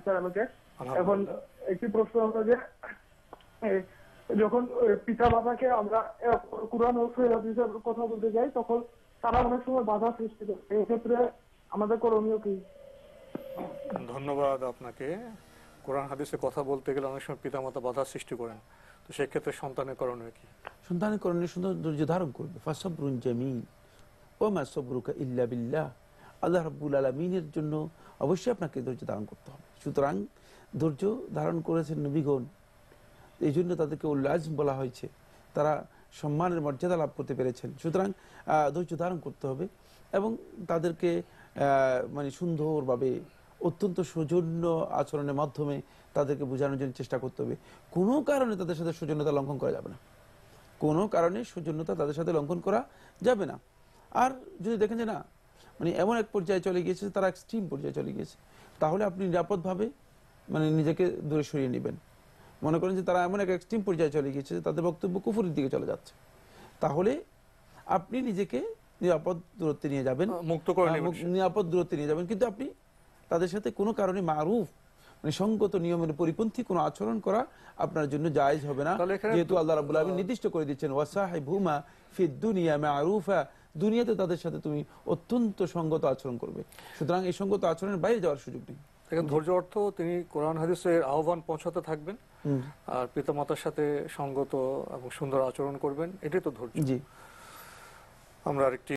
Sir আমাকে। এখন একটি প্রশ্ন হলো যে যখন পিতা মাতাকে আমরা কুরআন ও সহিহ হাদিসের কথা বলতে যাই তখন তারা অনেক সময় বাধা সৃষ্টি করে, এক্ষেত্রে আমাদের করণীয় কি? ধন্যবাদ আপনাকে। কোরআন হাদিসে কথা বলতে গেলে অনেক সময় পিতামাতা বাধা সৃষ্টি করেন, তো সেক্ষেত্রে সন্তানের করণীয় কি? সন্তানের করণীয় সুন্দর ধৈর্য ধারণ করবে। ফাসবরুন জামিল ওয়া মা সবরুকা ইল্লা বিল্লাহ। আল্লাহ রাব্বুল আলামিনের জন্য অবশ্যই আপনাকে ধৈর্য ধারণ করতে হবে। সুতরাং ধৈর্য ধারণ করেছেন নবীগণ, এই জন্য তাদেরকে উল আজম বলা হয়েছে, তারা সম্মানের মর্যাদা লাভ করতে পেরেছেন। সুতরাং ধৈর্য ধারণ করতে হবে এবং তাদেরকে মানে সুন্দরভাবে অত্যন্ত সৌজন্য আচরণের মাধ্যমে তাদেরকে বোঝানোর জন্য চেষ্টা করতে হবে। কোনো কারণে তাদের সাথে সৌজন্যতা লঙ্ঘন করা যাবে না, কোনো কারণে সৌজন্যতা তাদের সাথে লঙ্ঘন করা যাবে না। আর যদি দেখেন যে না মানে এমন এক পর্যায়ে চলে গিয়েছে, তারা এক্সট্রিম পর্যায়ে চলে গিয়েছে, তাহলে আপনি নিরাপদভাবে মানে নিজেকে দূরে সরিয়ে নেবেন। মনে করেন যে তারা এমন এক এক্সট্রিম পর্যায়ে চলে গিয়েছে, তাদের বক্তব্য কুফরের দিকে চলে যাচ্ছে, তাহলে আপনি নিজেকে নিরাপদ দূরত্বে নিয়ে যাবেন, মুক্ত করে নেবেন, নিরাপদ দূরত্বে নিয়ে যাবেন। কিন্তু আপনি তাদের সাথে কোনো কারণে মারুফ মানে সঙ্গত নিয়মের পরিপন্থী কোনো আচরণ করা আপনার জন্য জায়েজ হবে না, যেহেতু আল্লাহ রাব্বুল আলামিন নির্দিষ্ট করে দিচ্ছেন ওয়াসাহিবহুমা ফিদ দুনিয়া মারুফা, দুনিয়াতে তাদের সাথে তুমি অত্যন্ত সঙ্গত আচরণ করবে। সুতরাং এই সঙ্গত আচরণের বাইরে যাওয়ার সুযোগ নেই। দেখেন, ধৈর্য অর্থ তিনি কোরআন হাদিসের আহ্বান পৌঁছাতে থাকবেন আর পিতামাতার সাথে সঙ্গত এবং সুন্দর আচরণ করবেন, এটাই তো ধৈর্য। জি, আমরা আরেকটি